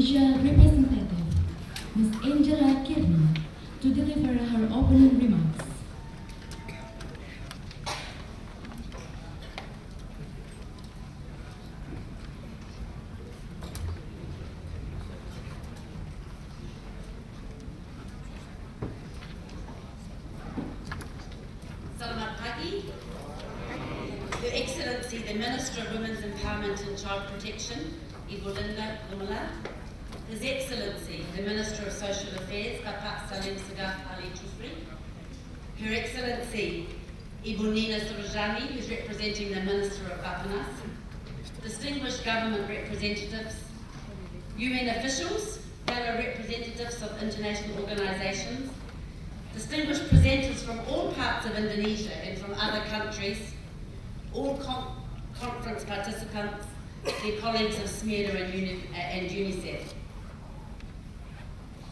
Indonesia representative, Ms. Angela Kirna, to deliver her opening remarks. Selamat pagi. Your Excellency, the Minister of Women's Empowerment and Child Protection, Ibu Linda Gumala, His Excellency, the Minister of Social Affairs, Bapak Salim Segaf Ali Chufri, Her Excellency, Ibu Nina Surajani, who's representing the Minister of Bapanas, distinguished government representatives, UN officials, fellow representatives of international organisations, distinguished presenters from all parts of Indonesia and from other countries, all conference participants, their colleagues of SMERA and UNICEF.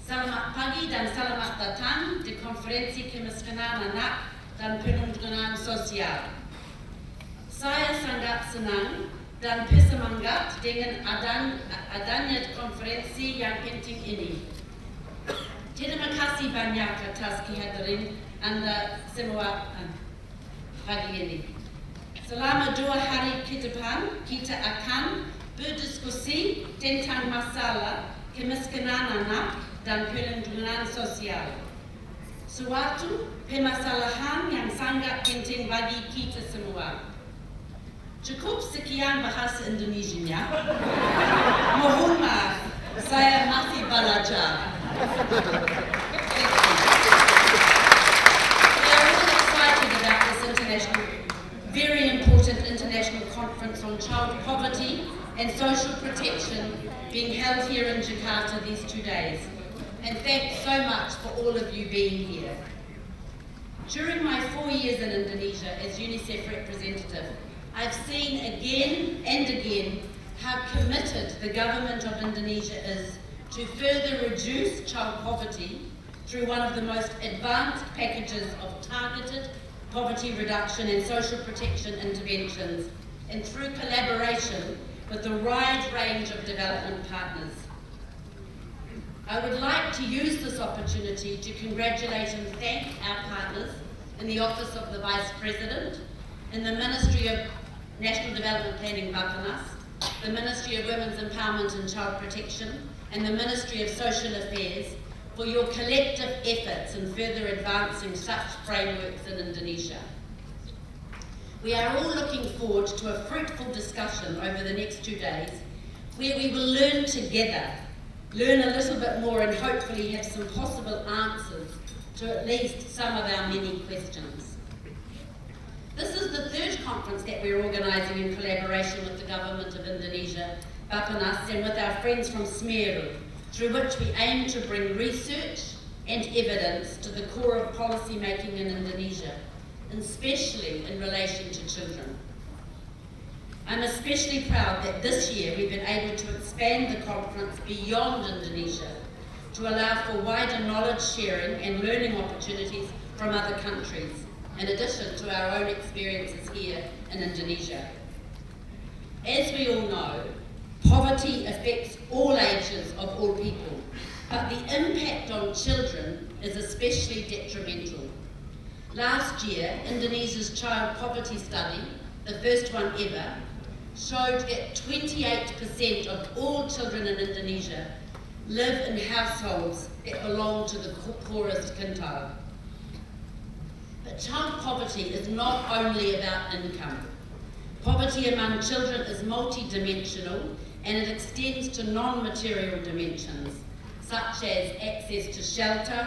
Selamat pagi dan selamat datang di Konferensi Kemiskinan Anak dan Perlindungan Sosial. Saya sangat senang dan bersemangat dengan adanya konferensi yang penting ini. Terima kasih banyak atas kehadiran Anda semua pagi ini. Selama 2 hari ke depan, kita akan berdiskusi tentang masalah kemiskinan anak dan perlindungan sosial. Suatu permasalahan yang sangat penting bagi kita semua. Cukup sekian bahasa Indonesianya. Mohon maaf, saya masih belajar. We are all excited about this very important international conference on child poverty and social protection being held here in Jakarta these 2 days. And thanks so much for all of you being here. During my 4 years in Indonesia as UNICEF representative, I've seen again and again how committed the government of Indonesia is to further reduce child poverty through one of the most advanced packages of targeted poverty reduction and social protection interventions, and through collaboration with a wide range of development partners. I would like to use this opportunity to congratulate and thank our partners in the Office of the Vice President, in the Ministry of National Development Planning Bapanas, the Ministry of Women's Empowerment and Child Protection, and the Ministry of Social Affairs for your collective efforts in further advancing such frameworks in Indonesia. We are all looking forward to a fruitful discussion over the next 2 days, where we will learn together, learn a little bit more, and hopefully have some possible answers to at least some of our many questions. This is the 3rd conference that we're organising in collaboration with the Government of Indonesia, Bapanas, and with our friends from SMERA, through which we aim to bring research and evidence to the core of policy making in Indonesia, and especially in relation to children. I'm especially proud that this year we've been able to expand the conference beyond Indonesia to allow for wider knowledge sharing and learning opportunities from other countries, in addition to our own experiences here in Indonesia. As we all know, poverty affects all ages of all people, but the impact on children is especially detrimental. Last year, Indonesia's child poverty study, the first one ever, showed that 28% of all children in Indonesia live in households that belong to the poorest quintile. But child poverty is not only about income. Poverty among children is multidimensional, and it extends to non-material dimensions, such as access to shelter,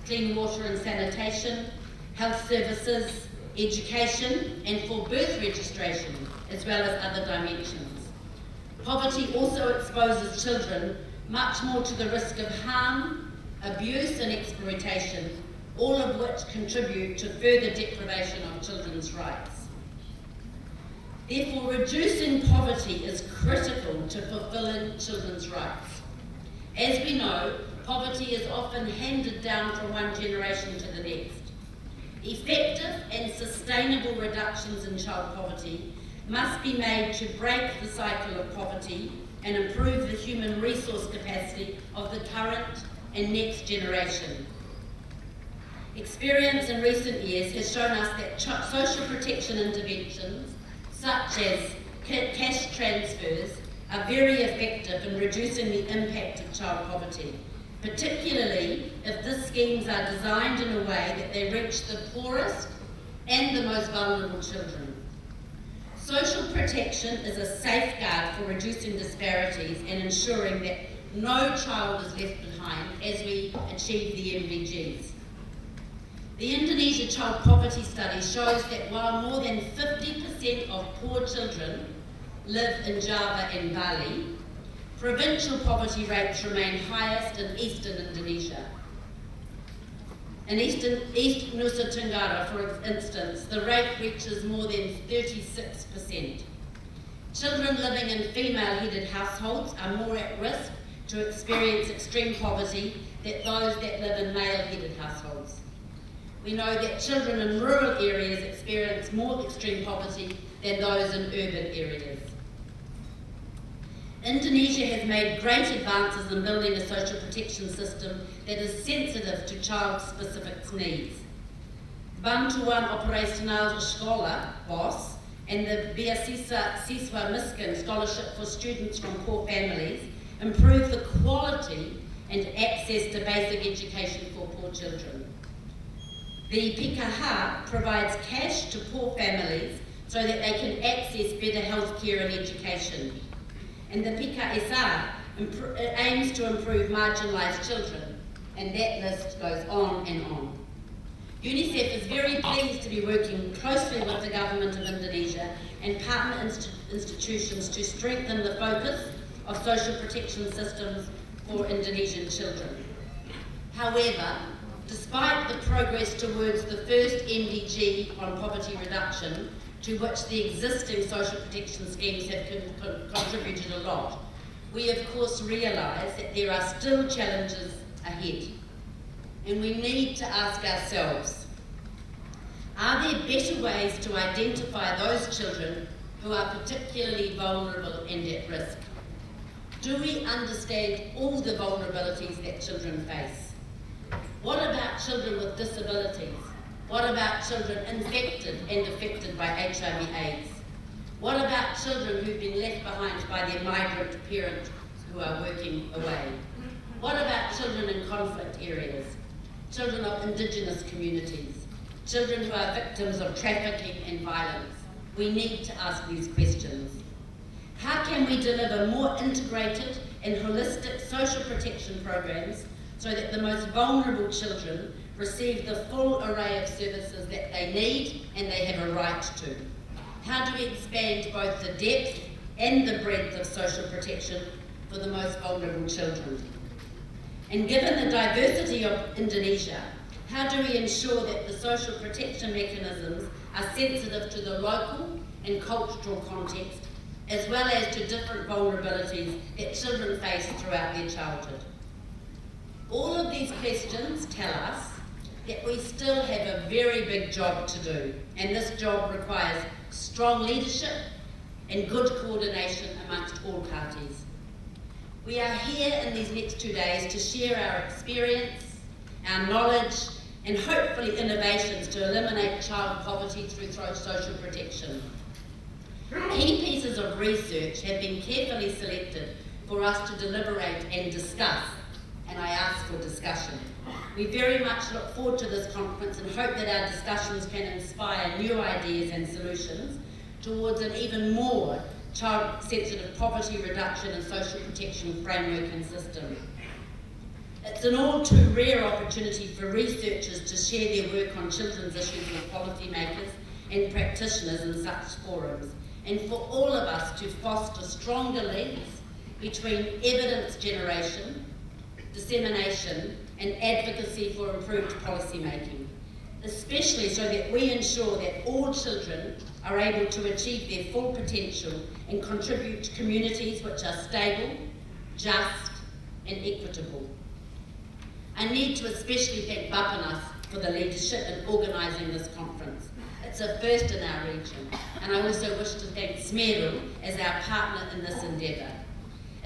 clean water and sanitation, health services, education, and for birth registration, as well as other dimensions. Poverty also exposes children much more to the risk of harm, abuse and exploitation, all of which contribute to further deprivation of children's rights. Therefore, reducing poverty is critical to fulfilling children's rights. As we know, poverty is often handed down from one generation to the next. Effective and sustainable reductions in child poverty must be made to break the cycle of poverty and improve the human resource capacity of the current and next generation. Experience in recent years has shown us that social protection interventions, such as cash transfers, are very effective in reducing the impact of child poverty, particularly if the schemes are designed in a way that they reach the poorest and the most vulnerable children. Social protection is a safeguard for reducing disparities and ensuring that no child is left behind as we achieve the MDGs. The Indonesia Child Poverty Study shows that while more than 50% of poor children live in Java and Bali, provincial poverty rates remain highest in eastern Indonesia. In East Nusa Tenggara, for instance, the rate reaches more than 36%. Children living in female-headed households are more at risk to experience extreme poverty than those that live in male-headed households. We know that children in rural areas experience more extreme poverty than those in urban areas. Indonesia has made great advances in building a social protection system that is sensitive to child-specific needs. Bantuan Operasional Sekolah, BOS, and the Beasiswa Siswa Miskin scholarship for students from poor families improve the quality and access to basic education for poor children. The PKH provides cash to poor families so that they can access better health care and education. And the PKSR aims to improve marginalised children, and that list goes on and on. UNICEF is very pleased to be working closely with the government of Indonesia and partner institutions to strengthen the focus of social protection systems for Indonesian children. However, despite the progress towards the first MDG on poverty reduction, to which the existing social protection schemes have contributed a lot, we of course realise that there are still challenges ahead. And we need to ask ourselves, are there better ways to identify those children who are particularly vulnerable and at risk? Do we understand all the vulnerabilities that children face? What about children with disabilities? What about children infected and affected by HIV/AIDS? What about children who've been left behind by their migrant parents who are working away? What about children in conflict areas? Children of Indigenous communities? Children who are victims of trafficking and violence? We need to ask these questions. How can we deliver more integrated and holistic social protection programs so that the most vulnerable children receive the full array of services that they need and they have a right to? How do we expand both the depth and the breadth of social protection for the most vulnerable children? And given the diversity of Indonesia, how do we ensure that the social protection mechanisms are sensitive to the local and cultural context, as well as to different vulnerabilities that children face throughout their childhood? All of these questions tell us that we still have a very big job to do, and this job requires strong leadership and good coordination amongst all parties. We are here in these next 2 days to share our experience, our knowledge, and hopefully innovations to eliminate child poverty through social protection. Key pieces of research have been carefully selected for us to deliberate and discuss, and I ask for discussion. We very much look forward to this conference and hope that our discussions can inspire new ideas and solutions towards an even more child-sensitive poverty reduction and social protection framework and system. It's an all too rare opportunity for researchers to share their work on children's issues with policymakers and practitioners in such forums, and for all of us to foster stronger links between evidence generation, dissemination, and advocacy for improved policy making, especially so that we ensure that all children are able to achieve their full potential and contribute to communities which are stable, just, and equitable. I need to especially thank Bapanas for the leadership in organising this conference. It's a first in our region, and I also wish to thank Smeru as our partner in this endeavour.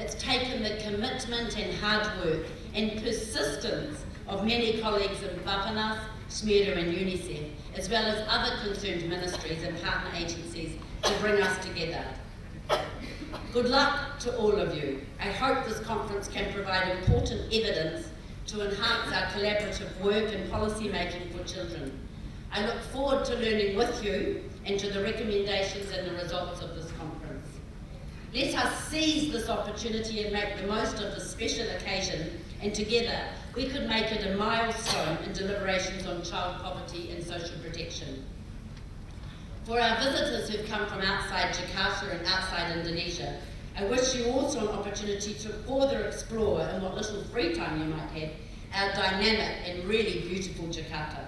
It's taken the commitment and hard work and persistence of many colleagues in Papanas, SMERA and UNICEF, as well as other concerned ministries and partner agencies to bring us together. Good luck to all of you. I hope this conference can provide important evidence to enhance our collaborative work and policy making for children. I look forward to learning with you and to the recommendations and the results of this conference. Let us seize this opportunity and make the most of this special occasion, and together we could make it a milestone in deliberations on child poverty and social protection. For our visitors who've come from outside Jakarta and outside Indonesia, I wish you also an opportunity to further explore, in what little free time you might have, our dynamic and really beautiful Jakarta.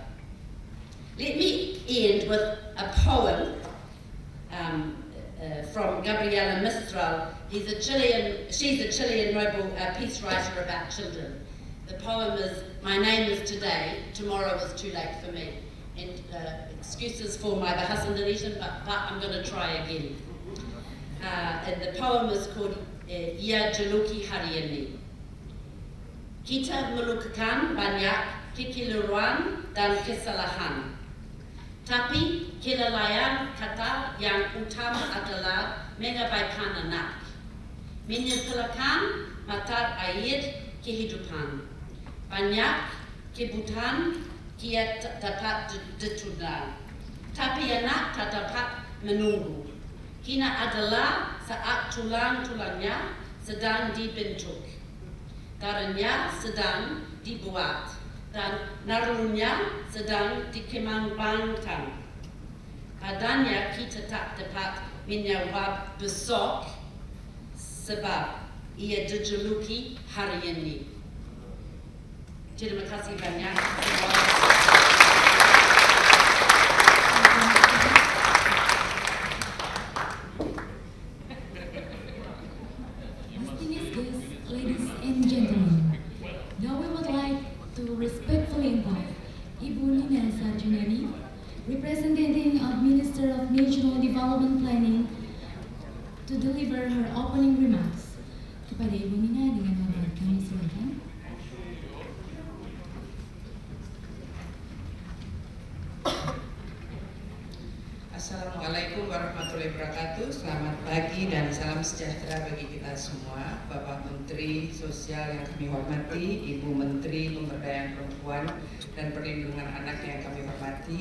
Let me end with a poem from Gabriela Mistral. She's a Chilean Nobel peace writer about children. The poem is, "My name is today, tomorrow is too late for me." And excuses for my bahasa Indonesian, but I'm going to try again. And the poem is called Ia Juluki Hari Ini. Kita melukakan banyak kekeliruan dan kesalahan. Tapi kelalaian kata yang utama adalah mengabaikan anak. Menyepelekan mata air kehidupan. Banyak kebutuhan dia dapat ditunda. Tapi anak tak dapat menunggu. Kini adalah saat tulang-tulangnya sedang dibentuk. Darahnya sedang dibuat. Dan narunya sedang dikembangkan. Padanya kita tak dapat menjawab besok sebab ia dijuluki hari ini. Terima kasih banyak. Distinguished guests, ladies and gentlemen, now we would like to respectfully invite Ibu Nina Sarjunani, representing of Minister of National Development Planning, to deliver her opening remarks. Kepada Ibu Nina dengan hormat kami silakan. Assalamualaikum warahmatullahi wabarakatuh. Selamat pagi dan salam sejahtera bagi kita semua. Bapak Menteri Sosial yang kami hormati, Ibu Menteri Pemberdayaan Perempuan dan Perlindungan Anak yang kami hormati,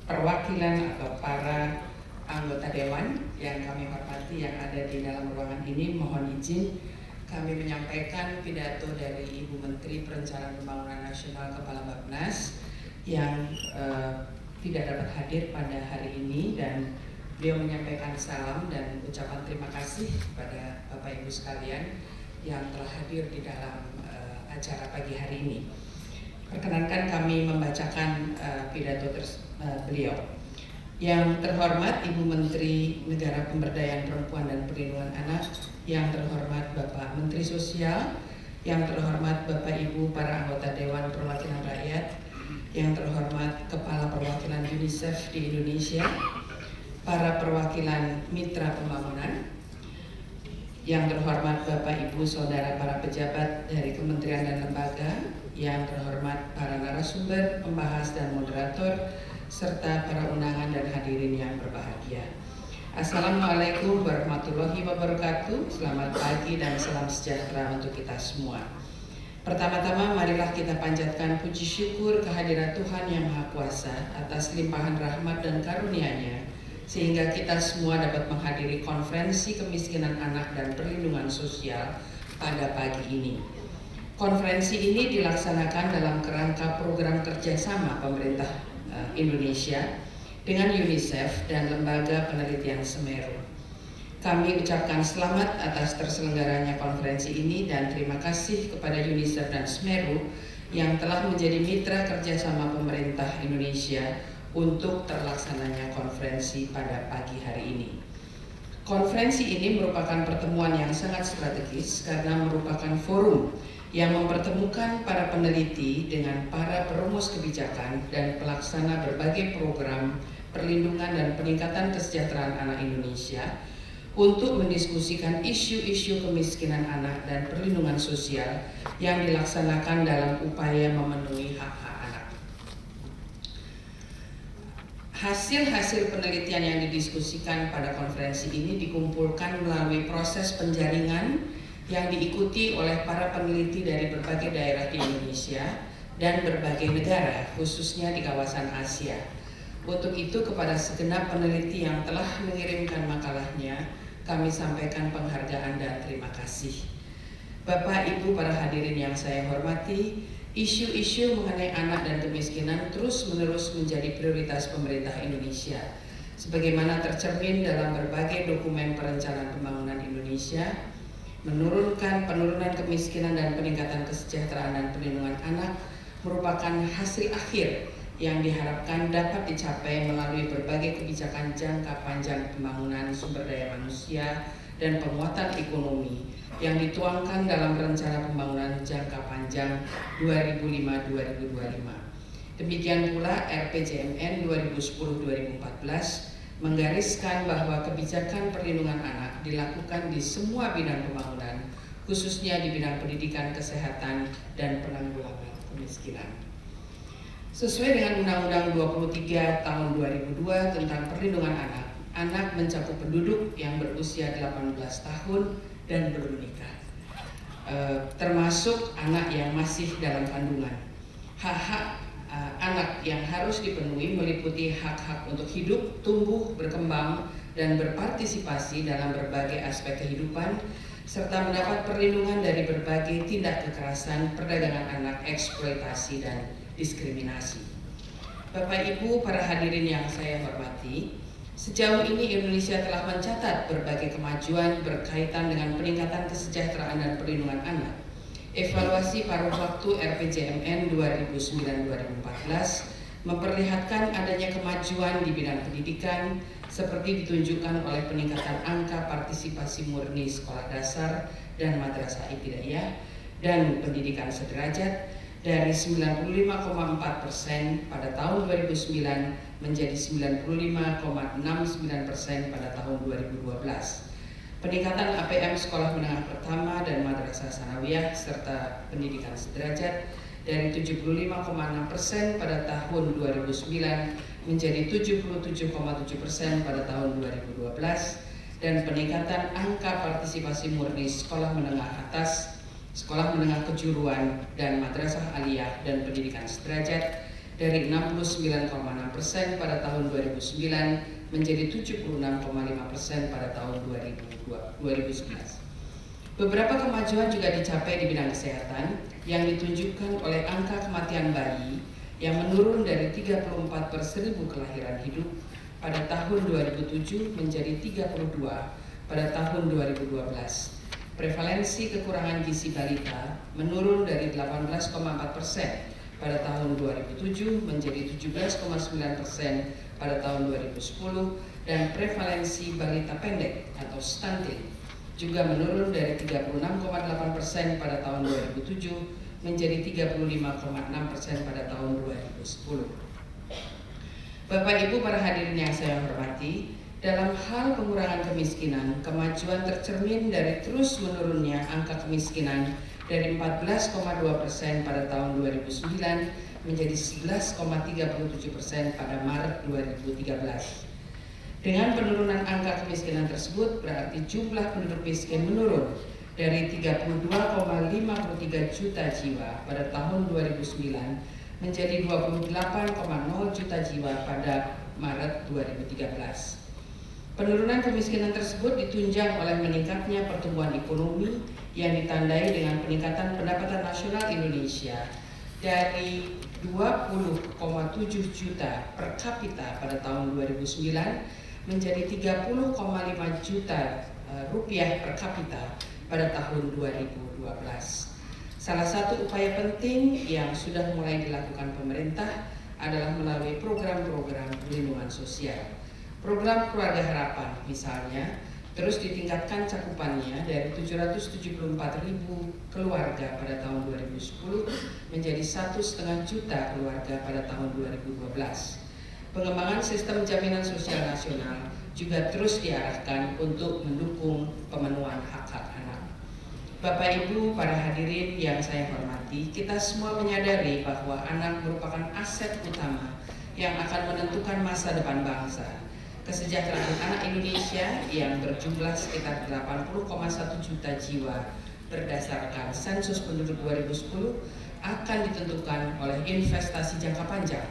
perwakilan atau para anggota Dewan yang kami hormati yang ada di dalam ruangan ini, mohon izin kami menyampaikan pidato dari Ibu Menteri Perencanaan Pembangunan Nasional Kepala Bappenas yang tidak dapat hadir pada hari ini, dan beliau menyampaikan salam dan ucapan terima kasih kepada Bapak Ibu sekalian yang telah hadir di dalam acara pagi hari ini. Perkenankan kami membacakan pidato beliau. Yang terhormat Ibu Menteri Negara Pemberdayaan Perempuan dan Perlindungan Anak, yang terhormat Bapak Menteri Sosial, yang terhormat Bapak Ibu para anggota Dewan Perwakilan Rakyat, yang terhormat Kepala Perwakilan UNICEF di Indonesia, para perwakilan mitra pembangunan, yang terhormat Bapak Ibu Saudara para pejabat dari kementerian dan lembaga, yang terhormat para narasumber, pembahas dan moderator, serta para undangan dan hadirin yang berbahagia. Assalamualaikum warahmatullahi wabarakatuh. Selamat pagi dan salam sejahtera untuk kita semua. Pertama-tama marilah kita panjatkan puji syukur kehadirat Tuhan Yang Maha Kuasa atas limpahan rahmat dan karunia-Nya, sehingga kita semua dapat menghadiri konferensi kemiskinan anak dan perlindungan sosial pada pagi ini. Konferensi ini dilaksanakan dalam kerangka program kerjasama pemerintah Indonesia dengan UNICEF dan Lembaga Penelitian Semeru. Kami ucapkan selamat atas terselenggaranya konferensi ini dan terima kasih kepada UNICEF dan Semeru yang telah menjadi mitra kerjasama pemerintah Indonesia untuk terlaksananya konferensi pada pagi hari ini. Konferensi ini merupakan pertemuan yang sangat strategis karena merupakan forum yang mempertemukan para peneliti dengan para perumus kebijakan dan pelaksana berbagai program perlindungan dan peningkatan kesejahteraan anak Indonesia untuk mendiskusikan isu-isu kemiskinan anak dan perlindungan sosial yang dilaksanakan dalam upaya memenuhi hak-hak anak. Hasil-hasil penelitian yang didiskusikan pada konferensi ini dikumpulkan melalui proses penjaringan yang diikuti oleh para peneliti dari berbagai daerah di Indonesia dan berbagai negara, khususnya di kawasan Asia. Untuk itu, kepada segenap peneliti yang telah mengirimkan makalahnya, kami sampaikan penghargaan dan terima kasih. Bapak, Ibu, para hadirin yang saya hormati, isu-isu mengenai anak dan kemiskinan terus-menerus menjadi prioritas pemerintah Indonesia. Sebagaimana tercermin dalam berbagai dokumen perencanaan pembangunan Indonesia, penurunan kemiskinan dan peningkatan kesejahteraan dan perlindungan anak merupakan hasil akhir yang diharapkan dapat dicapai melalui berbagai kebijakan jangka panjang pembangunan sumber daya manusia dan penguatan ekonomi yang dituangkan dalam rencana pembangunan jangka panjang 2005-2025. Demikian pula RPJMN 2010-2014 menggariskan bahwa kebijakan perlindungan anak dilakukan di semua bidang pembangunan, khususnya di bidang pendidikan, kesehatan, dan penanggulangan kemiskinan. Sesuai dengan Undang-Undang 23 tahun 2002 tentang perlindungan anak, anak mencakup penduduk yang berusia 18 tahun dan belum menikah, termasuk anak yang masih dalam kandungan. Hak-hak anak yang harus dipenuhi meliputi hak-hak untuk hidup, tumbuh, berkembang, dan berpartisipasi dalam berbagai aspek kehidupan, serta mendapat perlindungan dari berbagai tindak kekerasan, perdagangan anak, eksploitasi, dan diskriminasi. Bapak, Ibu, para hadirin yang saya hormati, sejauh ini Indonesia telah mencatat berbagai kemajuan berkaitan dengan peningkatan kesejahteraan dan perlindungan anak. Evaluasi paruh waktu RPJMN 2009-2014 memperlihatkan adanya kemajuan di bidang pendidikan seperti ditunjukkan oleh peningkatan angka partisipasi murni sekolah dasar dan madrasah ibtidaiyah dan pendidikan sederajat dari 95,4% pada tahun 2009 menjadi 95,69% pada tahun 2012. Peningkatan APM sekolah menengah pertama dan madrasah sanawiyah serta pendidikan sederajat dari 75,6% pada tahun 2009 menjadi 77,7% pada tahun 2012, dan peningkatan angka partisipasi murni sekolah menengah atas, sekolah menengah kejuruan, dan madrasah aliyah dan pendidikan sederajat dari 69,6% pada tahun 2009 menjadi 76,5% pada tahun 2011. Beberapa kemajuan juga dicapai di bidang kesehatan yang ditunjukkan oleh angka kematian bayi yang menurun dari 34 per 1000 kelahiran hidup pada tahun 2007 menjadi 32 pada tahun 2012. Prevalensi kekurangan gizi balita menurun dari 18,4% pada tahun 2007 menjadi 17,9% pada tahun 2010, dan prevalensi balita pendek atau stunting juga menurun dari 36,8% pada tahun 2007 menjadi 35,6% pada tahun 2010. Bapak, Ibu, para hadirin yang saya hormati, dalam hal pengurangan kemiskinan, kemajuan tercermin dari terus menurunnya angka kemiskinan dari 14,2% pada tahun 2009 menjadi 11,37% pada Maret 2013. Dengan penurunan angka kemiskinan tersebut berarti jumlah penduduk miskin menurun dari 32,53 juta jiwa pada tahun 2009 menjadi 28,0 juta jiwa pada Maret 2013. Penurunan kemiskinan tersebut ditunjang oleh meningkatnya pertumbuhan ekonomi yang ditandai dengan peningkatan pendapatan nasional Indonesia dari 20,7 juta per kapita pada tahun 2009 menjadi 30,5 juta rupiah per kapita pada tahun 2012. Salah satu upaya penting yang sudah mulai dilakukan pemerintah adalah melalui program-program perlindungan sosial. Program Keluarga Harapan misalnya terus ditingkatkan cakupannya dari 774.000 keluarga pada tahun 2010 menjadi 1,5 juta keluarga pada tahun 2012. Pengembangan sistem jaminan sosial nasional juga terus diarahkan untuk mendukung pemenuhan hak-hak anak. Bapak Ibu, para hadirin yang saya hormati, kita semua menyadari bahwa anak merupakan aset utama yang akan menentukan masa depan bangsa. Kesejahteraan anak Indonesia yang berjumlah sekitar 80,1 juta jiwa berdasarkan sensus penduduk 2010 akan ditentukan oleh investasi jangka panjang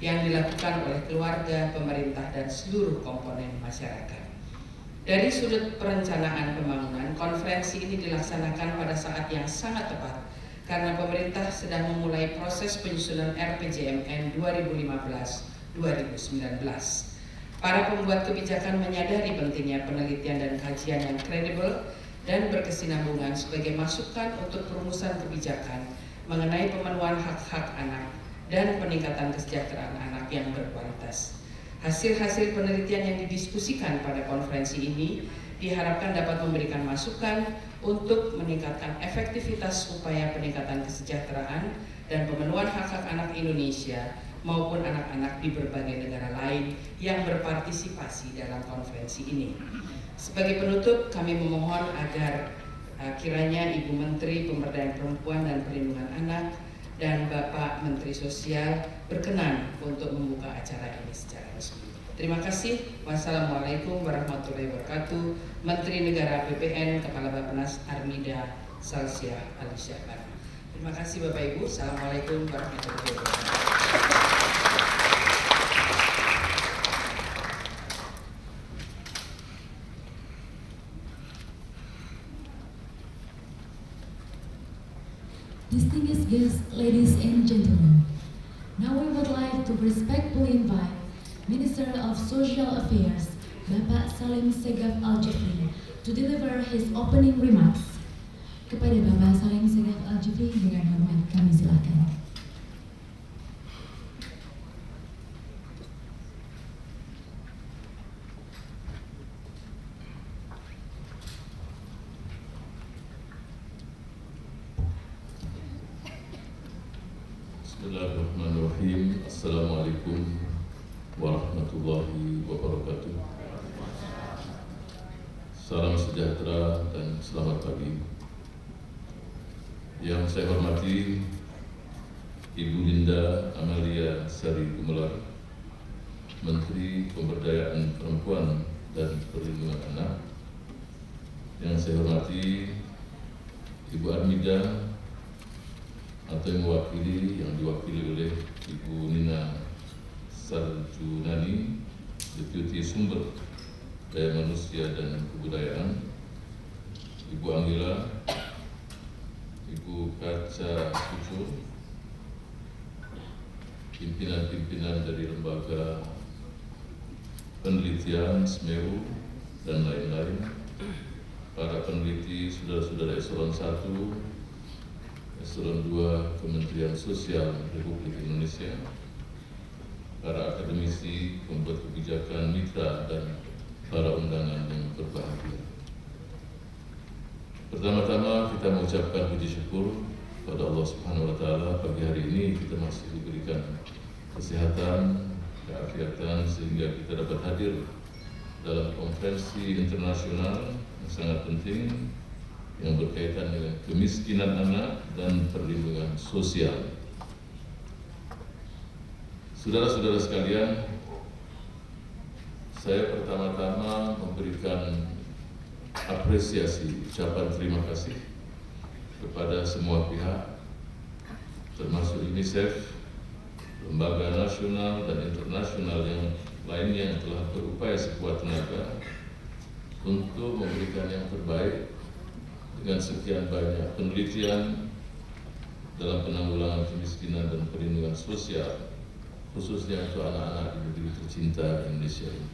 yang dilakukan oleh keluarga, pemerintah, dan seluruh komponen masyarakat. Dari sudut perencanaan pembangunan, konferensi ini dilaksanakan pada saat yang sangat tepat karena pemerintah sedang memulai proses penyusunan RPJMN 2015-2019. Para pembuat kebijakan menyadari pentingnya penelitian dan kajian yang kredibel dan berkesinambungan sebagai masukan untuk perumusan kebijakan mengenai pemenuhan hak-hak anak dan peningkatan kesejahteraan anak yang berkualitas. Hasil-hasil penelitian yang didiskusikan pada konferensi ini diharapkan dapat memberikan masukan untuk meningkatkan efektivitas upaya peningkatan kesejahteraan dan pemenuhan hak-hak anak Indonesia maupun anak-anak di berbagai negara lain yang berpartisipasi dalam konferensi ini. Sebagai penutup, kami memohon agar kiranya Ibu Menteri Pemberdayaan Perempuan dan Perlindungan Anak dan Bapak Menteri Sosial berkenan untuk membuka acara ini secara resmi. Terima kasih. Wassalamualaikum warahmatullahi wabarakatuh. Menteri Negara PPN Kepala Bappenas Armida Salsiah Alisyahbar. Terima kasih Bapak Ibu. Assalamualaikum warahmatullahi wabarakatuh. Distinguished guests, ladies and gentlemen, now we would like to respectfully invite Minister of Social Affairs, Bapak Salim Segaf Al-Jufri, to deliver his opening remarks. Kepada Bapak Salim Segaf Al-Jufri, dengan hormat kami silakan. Bismillahirrahmanirrahim. Assalamualaikum warahmatullahi wabarakatuh. Salam sejahtera dan selamat pagi. Yang saya hormati Ibu Linda Amalia Sari Gumelar, Menteri Pemberdayaan Perempuan dan Perlindungan Anak. Yang saya hormati Ibu Armida atau yang diwakili oleh Ibu Nina Sarjunani, Deputi Sumber Daya Manusia dan Kebudayaan, Ibu Anggila, Ibu Kaca Kucur, pimpinan-pimpinan dari lembaga penelitian Semeru dan lain-lain, para peneliti, saudara-saudara eselon 1, eselon 2 Kementerian Sosial Republik Indonesia, para akademisi, pembuat kebijakan, mitra, dan para undangan yang berbahagia. Pertama-tama kita mengucapkan puji syukur pada Allah Subhanahu wa Ta'ala. Pagi hari ini kita masih diberikan kesehatan, keafiatan sehingga kita dapat hadir dalam konferensi internasional yang sangat penting yang berkaitan dengan kemiskinan anak dan perlindungan sosial. Saudara-saudara sekalian, saya pertama-tama memberikan apresiasi, ucapan terima kasih kepada semua pihak, termasuk UNICEF, lembaga nasional dan internasional yang lainnya yang telah berupaya sekuat tenaga untuk memberikan yang terbaik dengan sekian banyak penelitian dalam penanggulangan kemiskinan dan perlindungan sosial, khususnya untuk anak-anak di negeri tercinta Indonesia ini.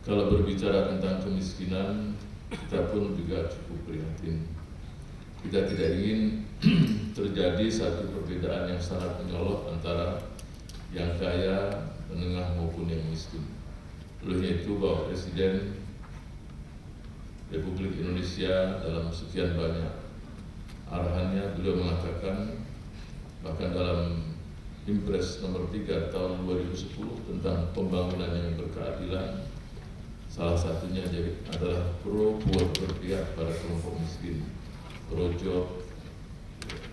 Kalau berbicara tentang kemiskinan, kita pun juga cukup prihatin. Kita tidak ingin terjadi satu perbedaan yang sangat menyolok antara yang kaya, menengah maupun yang miskin. Oleh itu, Bapak Presiden Republik Indonesia dalam sekian banyak arahannya, beliau mengatakan, bahkan dalam Impres nomor 3 tahun 2010 tentang pembangunan yang berkeadilan, Salah satunya adalah berpihak pada kelompok miskin, pro job,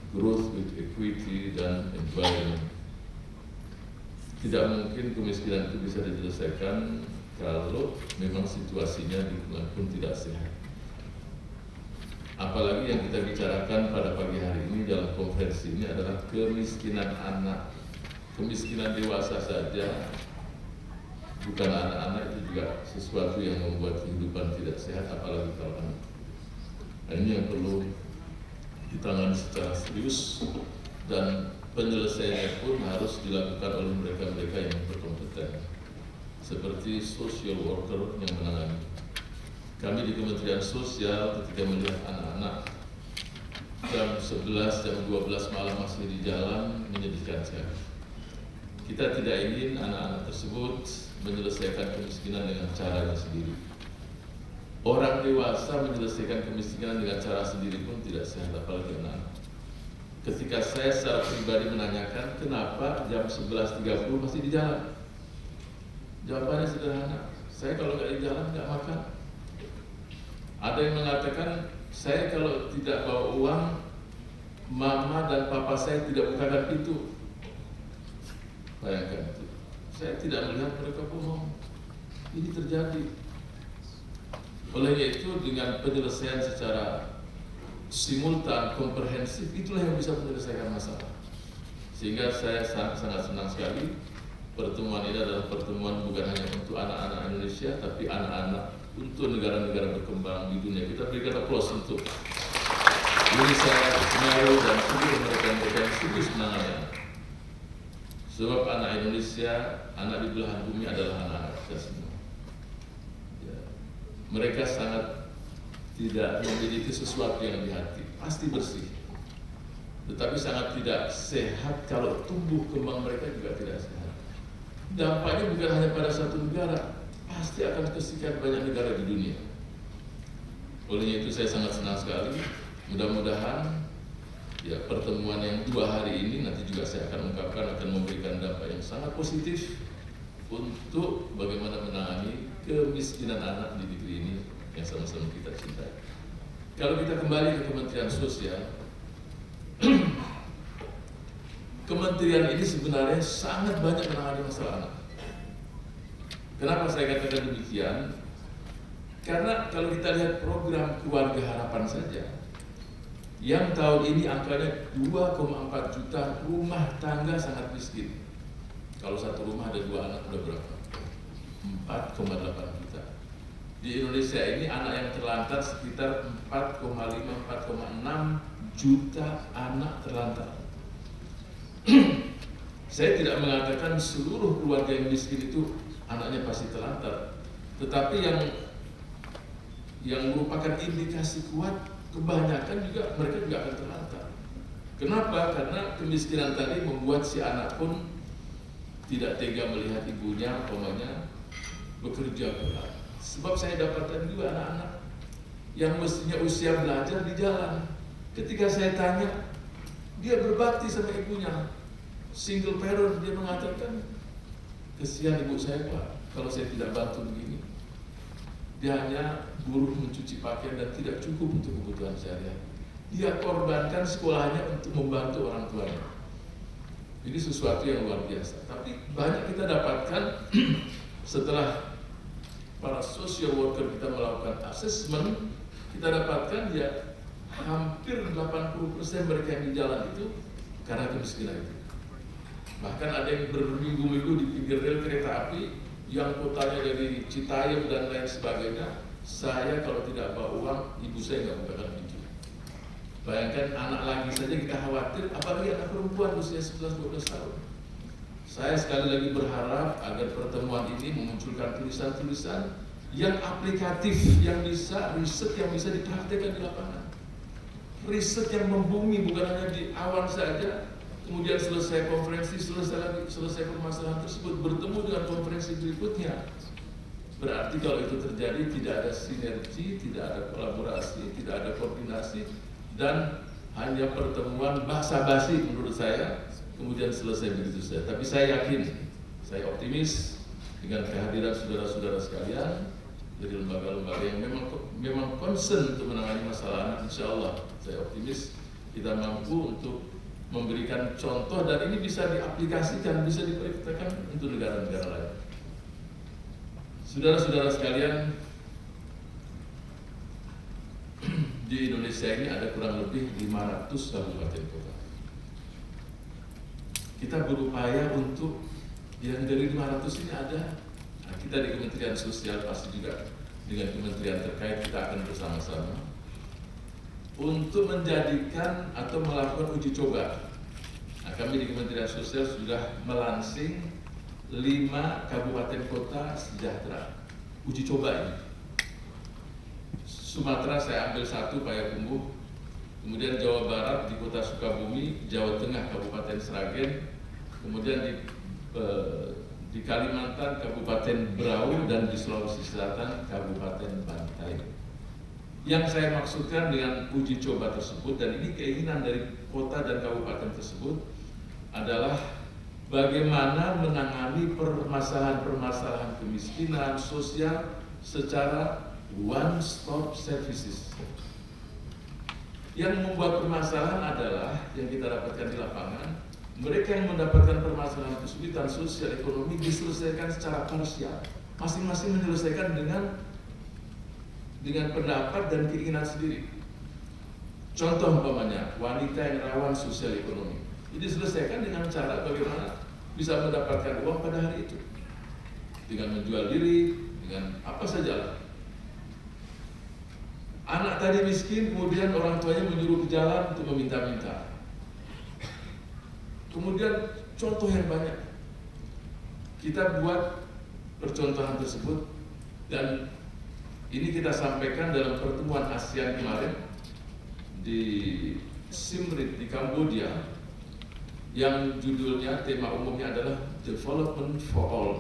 growth with equity, dan environment. Tidak mungkin kemiskinan itu bisa diselesaikan kalau memang situasinya di lingkungan pun tidak sehat. Apalagi yang kita bicarakan pada pagi hari ini dalam konferensi ini adalah kemiskinan anak. Kemiskinan dewasa saja, bukan anak-anak, itu juga sesuatu yang membuat kehidupan tidak sehat, apalagi kalau anak. Nah, ini yang perlu ditangani secara serius, dan penyelesaiannya pun harus dilakukan oleh mereka-mereka yang berkompeten, seperti social worker yang menangani. Kami di Kementerian Sosial ketika melihat anak-anak jam 11, jam 12 malam masih di jalan, menyedihkan sekali. Kita tidak ingin anak-anak tersebut menyelesaikan kemiskinan dengan caranya sendiri. Orang dewasa menyelesaikan kemiskinan dengan cara sendiri pun tidak sehat, apalagi anak-anak. Ketika saya secara pribadi menanyakan kenapa jam 11.30 masih di jalan, jawabannya sederhana, saya kalau nggak di jalan nggak makan. Ada yang mengatakan, saya kalau tidak bawa uang, mama dan papa saya tidak bukakan pintu. Bayangkan itu. Saya tidak melihat mereka bohong. Ini terjadi. Oleh itu, dengan penyelesaian secara simultan, komprehensif, itulah yang bisa menyelesaikan masalah. Sehingga saya sangat senang sekali pertemuan ini adalah pertemuan bukan hanya untuk anak-anak Indonesia, tapi anak-anak untuk negara-negara berkembang di dunia. Kita berikan aplaus untuk Indonesia, Meru, dan seluruh mereka-mereka yang serius menangani. Sebab anak Indonesia, anak di belahan bumi adalah anak-anak kita semua. Ya. Mereka sangat tidak memiliki sesuatu yang di hati, pasti bersih. Tetapi sangat tidak sehat kalau tumbuh kembang mereka juga tidak sehat. Dampaknya bukan hanya pada satu negara, pasti akan kesekian banyak negara di dunia. Oleh itu saya sangat senang sekali. Mudah-mudahan ya, pertemuan yang 2 hari ini nanti juga saya akan ungkapkan akan memberikan dampak yang sangat positif untuk bagaimana menangani kemiskinan anak di negeri ini yang sama-sama kita cintai. Kalau kita kembali ke Kementerian Sosial, kementerian ini sebenarnya sangat banyak menangani masalah anak. Kenapa saya katakan demikian? Karena kalau kita lihat program Keluarga Harapan saja, yang tahun ini angkanya 2,4 juta rumah tangga sangat miskin. Kalau satu rumah ada 2 anak, udah berapa? 4,8 juta. Di Indonesia ini anak yang terlantar sekitar 4,5-4,6 juta anak terlantar. Saya tidak mengatakan seluruh keluarga yang miskin itu anaknya pasti terlantar, tetapi yang merupakan indikasi kuat, kebanyakan juga mereka juga akan terlantar. Kenapa? Karena kemiskinan tadi membuat si anak pun tidak tega melihat ibunya umpamanya bekerja berat. Sebab saya dapatkan juga anak-anak yang mestinya usia belajar di jalan. Ketika saya tanya, dia berbakti sama ibunya. Single parent, dia mengatakan, kesian ibu saya Pak, kalau saya tidak bantu begini. Dia hanya buruh mencuci pakaian dan tidak cukup untuk kebutuhan sehari-hari. Dia korbankan sekolahnya untuk membantu orang tuanya. Ini sesuatu yang luar biasa. Tapi banyak kita dapatkan setelah para social worker kita melakukan assessment, kita dapatkan ya hampir 80% mereka yang di jalan itu karena kemiskinan itu. Bahkan ada yang berminggu-minggu di pinggir rel kereta api yang kotanya dari Citayam dan lain sebagainya. Saya kalau tidak bawa uang, ibu saya nggak bukakan pintu. Bayangkan anak lagi saja kita khawatir, apalagi anak perempuan usia 11-12 tahun. Saya sekali lagi berharap agar pertemuan ini memunculkan tulisan-tulisan yang aplikatif, yang bisa, riset yang bisa dipraktekkan di lapangan. Riset yang membumi, bukan hanya di awal saja, kemudian selesai konferensi, selesai permasalahan tersebut, bertemu dengan konferensi berikutnya. Berarti kalau itu terjadi tidak ada sinergi, tidak ada kolaborasi, tidak ada koordinasi, dan hanya pertemuan basa-basi menurut saya, kemudian selesai begitu saja. Tapi saya yakin, saya optimis dengan kehadiran saudara-saudara sekalian, dari lembaga-lembaga yang memang concern untuk menangani masalah anak. Insya Allah saya optimis kita mampu untuk memberikan contoh dan ini bisa diaplikasikan, bisa dipraktikkan untuk negara-negara lain. Saudara-saudara sekalian, di Indonesia ini ada kurang lebih 500 kabupaten kota. Kita berupaya untuk yang dari 500 ini ada. Nah, kita di Kementerian Sosial pasti juga dengan kementerian terkait kita akan bersama-sama untuk menjadikan atau melakukan uji coba. Nah, kami di Kementerian Sosial sudah melansing 5 kabupaten kota sejahtera. Uji coba ini. Sumatera saya ambil 1 Payakumbuh, kemudian Jawa Barat di Kota Sukabumi, Jawa Tengah Kabupaten Sragen, kemudian di Kalimantan Kabupaten Berau dan di Sulawesi Selatan Kabupaten Bantai. Yang saya maksudkan dengan uji coba tersebut dan ini keinginan dari kota dan kabupaten tersebut adalah bagaimana menangani permasalahan-permasalahan kemiskinan sosial secara one-stop services. Yang membuat permasalahan adalah yang kita dapatkan di lapangan, mereka yang mendapatkan permasalahan kesulitan sosial ekonomi diselesaikan secara parsial, masing-masing menyelesaikan dengan pendapat dan keinginan sendiri. Contoh umpamanya wanita yang rawan sosial ekonomi, ini diselesaikan dengan cara bagaimana bisa mendapatkan uang pada hari itu, dengan menjual diri, dengan apa saja. Anak tadi miskin, kemudian orang tuanya menyuruh ke jalan untuk meminta-minta. Kemudian contoh yang banyak. Kita buat percontohan tersebut dan ini kita sampaikan dalam pertemuan ASEAN kemarin di Siem Reap di Kamboja yang judulnya, tema umumnya adalah Development for All.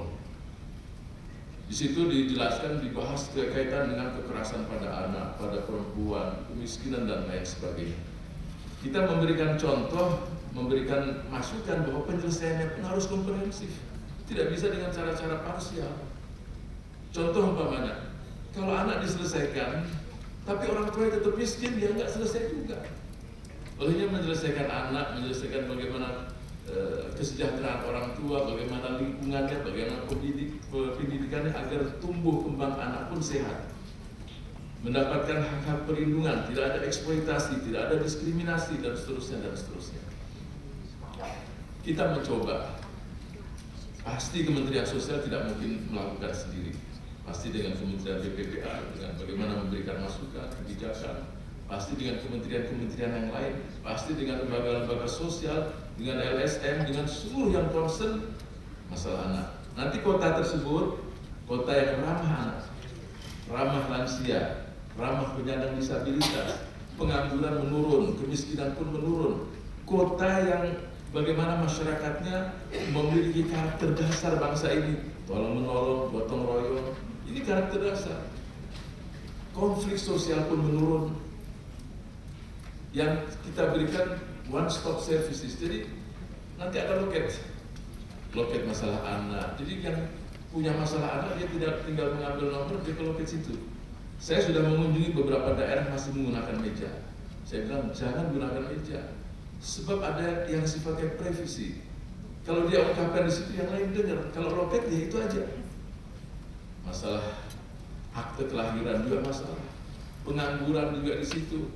Di situ dijelaskan, dibahas berkaitan dengan kekerasan pada anak, pada perempuan, kemiskinan dan lain sebagainya. Kita memberikan contoh, memberikan masukan bahwa penyelesaiannya pun harus komprehensif, tidak bisa dengan cara-cara parsial. Contoh umpamanya, kalau anak diselesaikan, tapi orang tua tetap miskin, dia nggak selesai juga. Olehnya menyelesaikan anak, menyelesaikan bagaimana kesejahteraan orang tua, bagaimana lingkungannya, bagaimana pendidikannya agar tumbuh kembang anak pun sehat, mendapatkan hak-hak perlindungan, tidak ada eksploitasi, tidak ada diskriminasi dan seterusnya dan seterusnya. Kita mencoba, pasti Kementerian Sosial tidak mungkin melakukan sendiri, pasti dengan Kementerian BPPA, dengan bagaimana memberikan masukan, kebijakan, pasti dengan kementerian-kementerian yang lain, pasti dengan lembaga-lembaga sosial, dengan LSM, dengan seluruh yang concern masalah anak. Nanti kota tersebut, kota yang ramah anak, ramah lansia, ramah penyandang disabilitas, pengangguran menurun, kemiskinan pun menurun. Kota yang bagaimana masyarakatnya memiliki karakter dasar bangsa ini, tolong-menolong, gotong royong, ini karakter dasar. Konflik sosial pun menurun. Yang kita berikan one-stop services, jadi nanti ada loket masalah anak. Jadi yang punya masalah anak dia tidak tinggal mengambil nomor, dia ke loket situ. Saya sudah mengunjungi beberapa daerah masih menggunakan meja. Saya bilang jangan gunakan meja, sebab ada yang sifatnya privasi. Kalau dia ungkapkan di situ yang lain dengar. Kalau loket ya itu aja. Masalah akte kelahiran juga masalah, pengangguran juga di situ.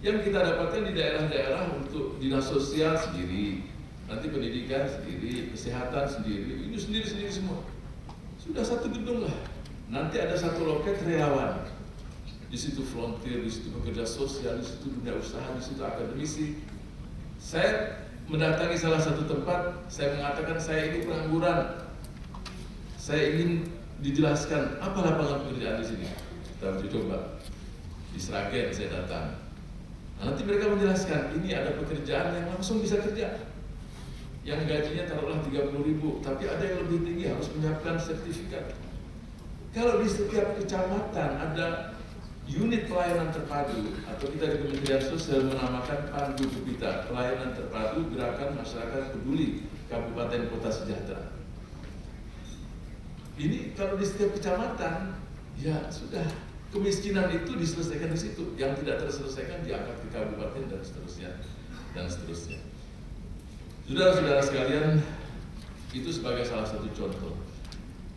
Yang kita dapatkan di daerah-daerah untuk dinas sosial sendiri, nanti pendidikan sendiri, kesehatan sendiri, ini sendiri-sendiri semua. Sudah satu gedung lah. Nanti ada satu loket relawan. Di situ volunteer, di situ pekerja sosial, di situ dunia usaha, di situ akademisi. Saya mendatangi salah satu tempat, saya mengatakan saya ini pengangguran. Saya ingin dijelaskan apa lapangan pekerjaan di sini. Kita uji coba. Di Sragen saya datang. Nah, nanti mereka menjelaskan, ini ada pekerjaan yang langsung bisa kerja, yang gajinya taruhlah 30.000, tapi ada yang lebih tinggi harus menyiapkan sertifikat. Kalau di setiap kecamatan ada unit pelayanan terpadu, atau kita di Kementerian Sosial menamakan Pandu Kepita, pelayanan terpadu gerakan masyarakat peduli Kabupaten Kota Sejahtera. Ini kalau di setiap kecamatan Ya sudah, kemiskinan itu diselesaikan di situ, yang tidak terselesaikan diangkat ke kabupaten dan seterusnya dan seterusnya. Saudara-saudara sekalian, itu sebagai salah satu contoh.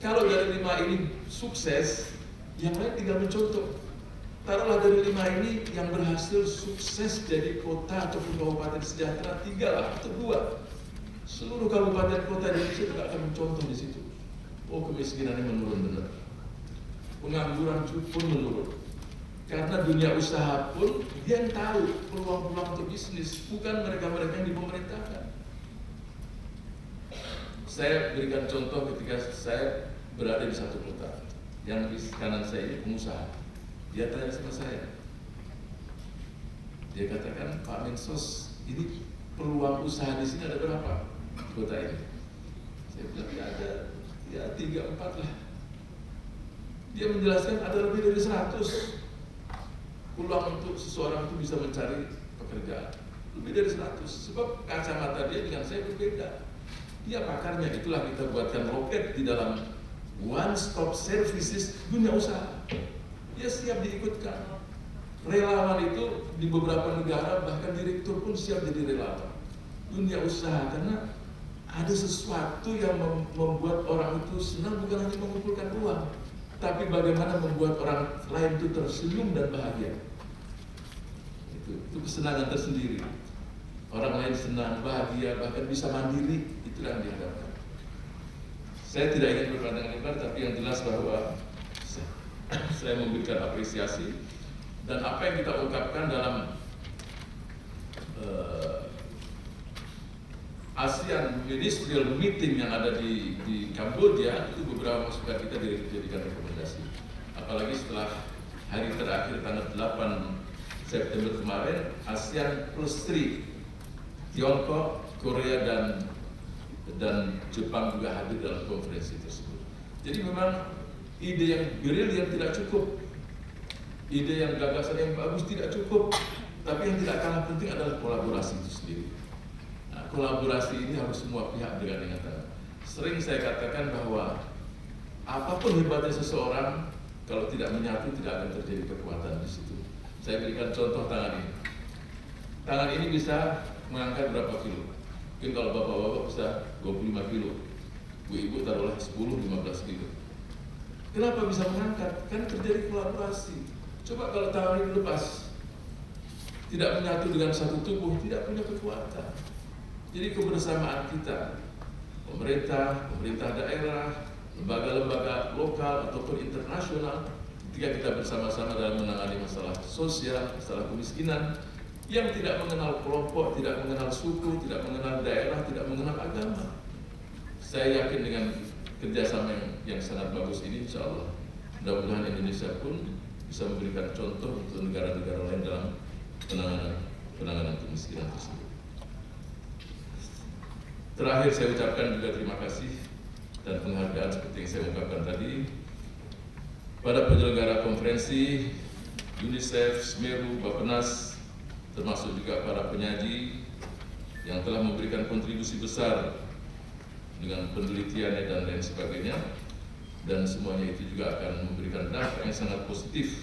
Kalau dari 5 ini sukses, yang lain tinggal mencontoh. Taruhlah dari 5 ini yang berhasil sukses jadi kota atau kabupaten sejahtera 3 lah atau 2. Seluruh kabupaten kota di Indonesia juga akan mencontoh di situ. Oh, kemiskinannya menurun benar. Pengangguran pun menurun. Karena dunia usaha pun dia yang tahu peluang-peluang untuk bisnis, bukan mereka-mereka yang dipemerintahkan. Saya berikan contoh ketika saya berada di satu kota, yang di kanan saya ini pengusaha. Dia tanya sama saya, dia katakan, Pak Mensos, ini peluang usaha di sini ada berapa di kota ini? Saya bilang ya ada, ya 3-4 lah. Dia menjelaskan ada lebih dari 100 peluang untuk seseorang itu bisa mencari pekerjaan, lebih dari 100. Sebab kacamata dia dengan saya berbeda. Dia pakarnya, itulah kita buatkan loket di dalam one stop services dunia usaha. Dia siap diikutkan. Relawan itu di beberapa negara bahkan direktur pun siap jadi relawan dunia usaha, karena ada sesuatu yang membuat orang itu senang, bukan hanya mengumpulkan uang, tapi bagaimana membuat orang lain itu tersenyum dan bahagia. Itu kesenangan tersendiri. Orang lain senang, bahagia, bahkan bisa mandiri, itulah yang diharapkan. Saya tidak ingin berpanjang lebar, tapi yang jelas bahwa saya memberikan apresiasi, dan apa yang kita ungkapkan dalam ASEAN Ministerial Meeting yang ada di Kamboja, itu beberapa masukan kita dijadikan rekomendasi. Apalagi setelah hari terakhir tanggal 8 September kemarin, ASEAN Plus 3, Tiongkok, Korea dan Jepang juga hadir dalam konferensi tersebut. Jadi memang ide yang brilian tidak cukup, ide yang gagasan yang bagus tidak cukup, tapi yang tidak kalah penting adalah kolaborasi itu sendiri. Nah, kolaborasi ini harus semua pihak dengan tangan. Sering saya katakan bahwa apapun hebatnya seseorang, kalau tidak menyatu tidak akan terjadi kekuatan di situ. Saya berikan contoh tangan ini. Tangan ini bisa mengangkat berapa kilo? Mungkin kalau bapak-bapak bisa 25 kilo, ibu-ibu taruhlah 10-15 kilo. Kenapa bisa mengangkat? Kan terjadi kolaborasi. Coba kalau tangan ini lepas, tidak menyatu dengan satu tubuh, tidak punya kekuatan. Jadi kebersamaan kita, pemerintah daerah, lembaga-lembaga lokal ataupun internasional, ketika kita bersama-sama dalam menangani masalah sosial, masalah kemiskinan, yang tidak mengenal kelompok, tidak mengenal suku, tidak mengenal daerah, tidak mengenal agama. Saya yakin dengan kerjasama yang sangat bagus ini, insya Allah, mudah-mudahan Indonesia pun bisa memberikan contoh untuk negara-negara lain dalam penanganan kemiskinan tersebut. Terakhir saya ucapkan juga terima kasih dan penghargaan seperti yang saya ungkapkan tadi pada penyelenggara konferensi, UNICEF, Semeru, Bappenas, termasuk juga para penyaji yang telah memberikan kontribusi besar dengan penelitiannya dan lain sebagainya, dan semuanya itu juga akan memberikan dampak yang sangat positif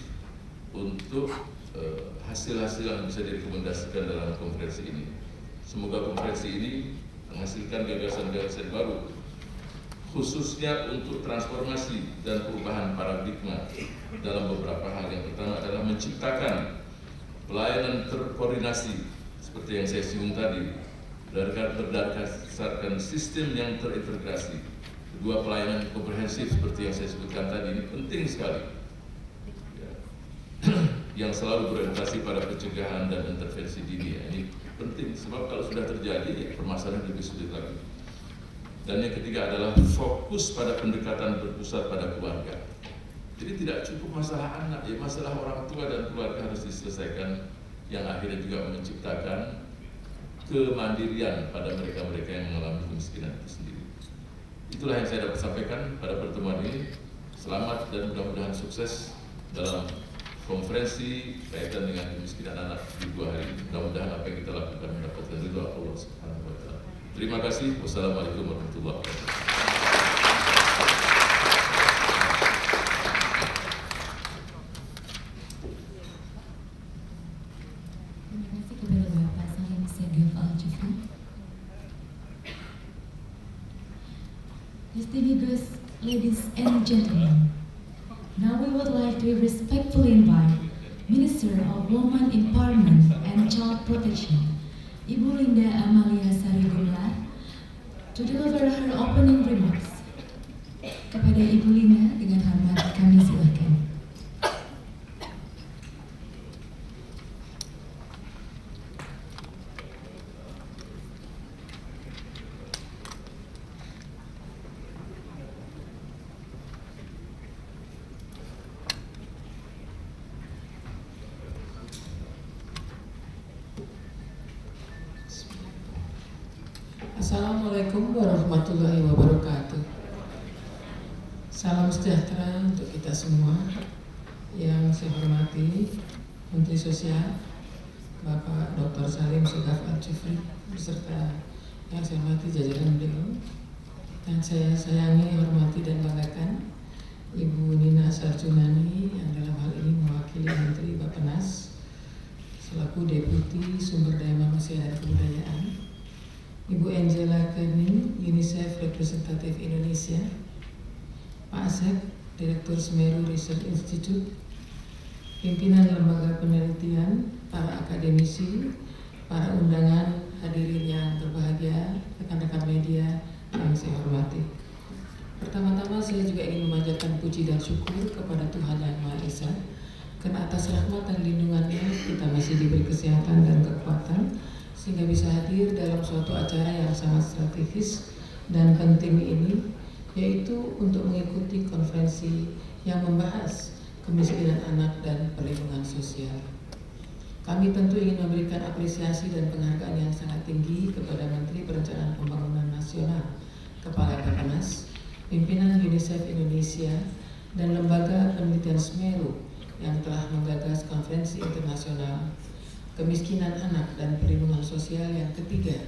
untuk hasil-hasil yang bisa direkomendasikan dalam konferensi ini. Semoga konferensi ini menghasilkan gagasan-gagasan baru, khususnya untuk transformasi dan perubahan paradigma dalam beberapa hal. Yang pertama adalah menciptakan pelayanan terkoordinasi seperti yang saya singgung tadi, berdasarkan sistem yang terintegrasi. Kedua, pelayanan komprehensif seperti yang saya sebutkan tadi, ini penting sekali ya. Yang selalu berorientasi pada pencegahan dan intervensi dini. Ini penting sebab kalau sudah terjadi ya, permasalahan lebih sulit lagi. Dan yang ketiga adalah fokus pada pendekatan berpusat pada keluarga. Jadi tidak cukup masalah anak, ya masalah orang tua dan keluarga harus diselesaikan, yang akhirnya juga menciptakan kemandirian pada mereka-mereka yang mengalami kemiskinan itu sendiri. Itulah yang saya dapat sampaikan pada pertemuan ini. Selamat dan mudah-mudahan sukses dalam konferensi kaitan dengan kemiskinan anak di 2 hari. Mudah-mudahan apa yang kita lakukan mendapatkan ridha Allah Subhanahu wa taala. Terima kasih. Wassalamualaikum warahmatullahi wabarakatuh. distinguished ladies and gentlemen, now we would like to respectfully invite Minister of Women Empowerment and Child Protection, Ibu Linda Amalia Sari Gumelar, to deliver her opening remarks. Kepada Ibu Linda dengan hormat kami silakan. Assalamualaikum warahmatullahi wabarakatuh. Salam sejahtera untuk kita semua. Yang saya hormati Menteri Sosial Bapak Dr. Salim Segaf Al-Jufri beserta yang saya hormati jajaran beliau, dan saya sayangi, hormati dan banggakan Ibu Nina Sarjunani yang dalam hal ini mewakili Menteri Bappenas selaku Deputi Sumber Daya Manusia dan Kebudayaan, Ibu Angela Kening, UNICEF Representatif Indonesia, Pak Asep, Direktur Semeru Research Institute, pimpinan lembaga penelitian, para akademisi, para undangan, hadirin yang berbahagia, rekan-rekan media yang saya hormati. Pertama-tama saya juga ingin memanjatkan puji dan syukur kepada Tuhan Yang Maha Esa, karena atas rahmat dan lindungannya kita masih diberi kesehatan dan kekuatan sehingga bisa hadir dalam suatu acara yang sangat strategis dan penting ini, yaitu untuk mengikuti konferensi yang membahas kemiskinan anak dan perlindungan sosial. Kami tentu ingin memberikan apresiasi dan penghargaan yang sangat tinggi kepada Menteri Perencanaan Pembangunan Nasional, Kepala Bappenas, pimpinan UNICEF Indonesia, dan Lembaga Penelitian Semeru yang telah menggagas konferensi internasional kemiskinan anak dan perlindungan sosial yang ketiga,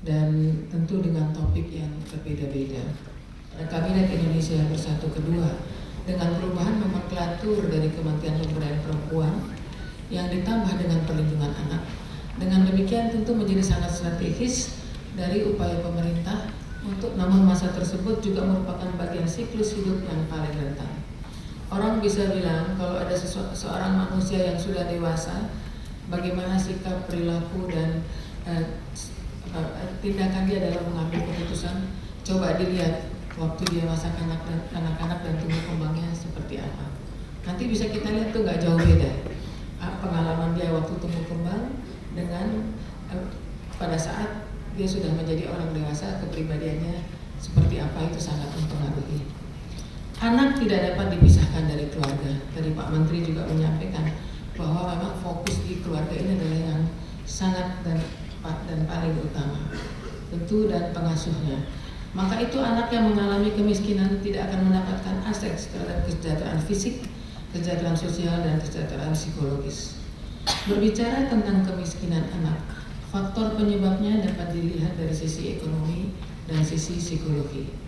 dan tentu dengan topik yang berbeda-beda. Kabinet Indonesia Bersatu kedua dengan perubahan nomenklatur dari Kementerian Pemberdayaan Perempuan yang ditambah dengan perlindungan anak. Dengan demikian tentu menjadi sangat strategis dari upaya pemerintah untuk, namun masa tersebut juga merupakan bagian siklus hidup yang paling rentan. Orang bisa bilang kalau ada seorang manusia yang sudah dewasa, bagaimana sikap, perilaku, dan tindakan dia dalam mengambil keputusan, coba dilihat waktu dia masa anak-anak dan tumbuh kembangnya seperti apa. Nanti bisa kita lihat tuh nggak jauh beda pengalaman dia waktu tumbuh kembang dengan pada saat dia sudah menjadi orang dewasa, kepribadiannya seperti apa, itu sangat mempengaruhi. Anak tidak dapat dipisahkan dari keluarga. Tadi Pak Menteri juga menyampaikan bahwa memang fokus di keluarga ini adalah yang sangat dan paling utama, tentu, dan pengasuhnya. Maka itu anak yang mengalami kemiskinan tidak akan mendapatkan akses terhadap kesejahteraan fisik, kesejahteraan sosial, dan kesejahteraan psikologis. Berbicara tentang kemiskinan anak, faktor penyebabnya dapat dilihat dari sisi ekonomi dan sisi psikologi.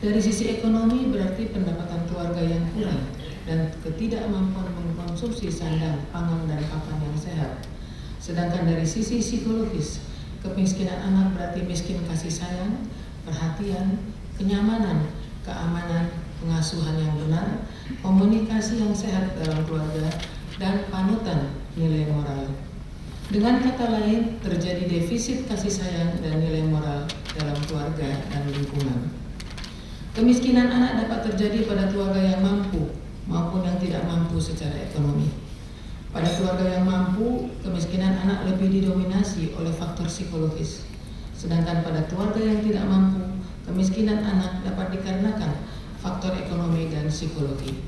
Dari sisi ekonomi berarti pendapatan keluarga yang kurang dan ketidakmampuan mengkonsumsi sandang, pangan, dan papan yang sehat. Sedangkan dari sisi psikologis, kemiskinan anak berarti miskin kasih sayang, perhatian, kenyamanan, keamanan, pengasuhan yang benar, komunikasi yang sehat dalam keluarga, dan panutan nilai moral. Dengan kata lain, terjadi defisit kasih sayang dan nilai moral dalam keluarga dan lingkungan. Kemiskinan anak dapat terjadi pada keluarga yang mampu maupun yang tidak mampu secara ekonomi. Pada keluarga yang mampu, kemiskinan anak lebih didominasi oleh faktor psikologis. Sedangkan pada keluarga yang tidak mampu, kemiskinan anak dapat dikarenakan faktor ekonomi dan psikologi.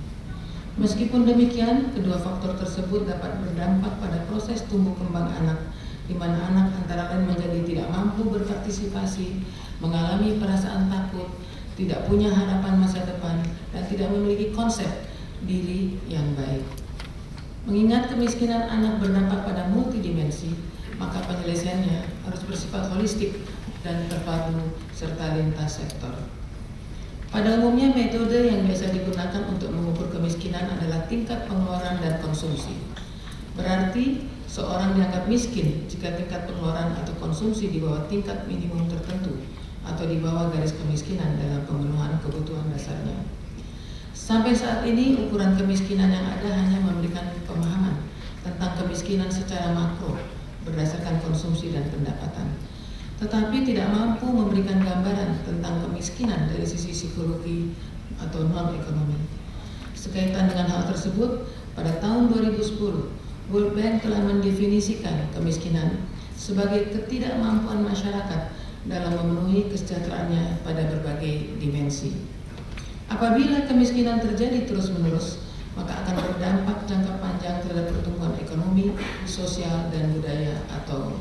Meskipun demikian, kedua faktor tersebut dapat berdampak pada proses tumbuh kembang anak, di mana anak antara lain menjadi tidak mampu berpartisipasi, mengalami perasaan takut, tidak punya harapan masa depan, dan tidak memiliki konsep diri yang baik. Mengingat kemiskinan anak berdampak pada multidimensi, maka penyelesaiannya harus bersifat holistik dan terpadu serta lintas sektor. Pada umumnya metode yang biasa digunakan untuk mengukur kemiskinan adalah tingkat pengeluaran dan konsumsi. Berarti seorang dianggap miskin jika tingkat pengeluaran atau konsumsi di bawah tingkat minimum tertentu atau di bawah garis kemiskinan dalam pemenuhan kebutuhan dasarnya. Sampai saat ini ukuran kemiskinan yang ada hanya memberikan pemahaman tentang kemiskinan secara makro berdasarkan konsumsi dan pendapatan, tetapi tidak mampu memberikan gambaran tentang kemiskinan dari sisi psikologi atau non-ekonomi. Sekaitan dengan hal tersebut, pada tahun 2010, World Bank telah mendefinisikan kemiskinan sebagai ketidakmampuan masyarakat dalam memenuhi kesejahteraannya pada berbagai dimensi. Apabila kemiskinan terjadi terus-menerus, maka akan berdampak jangka panjang terhadap pertumbuhan ekonomi, sosial, dan budaya atau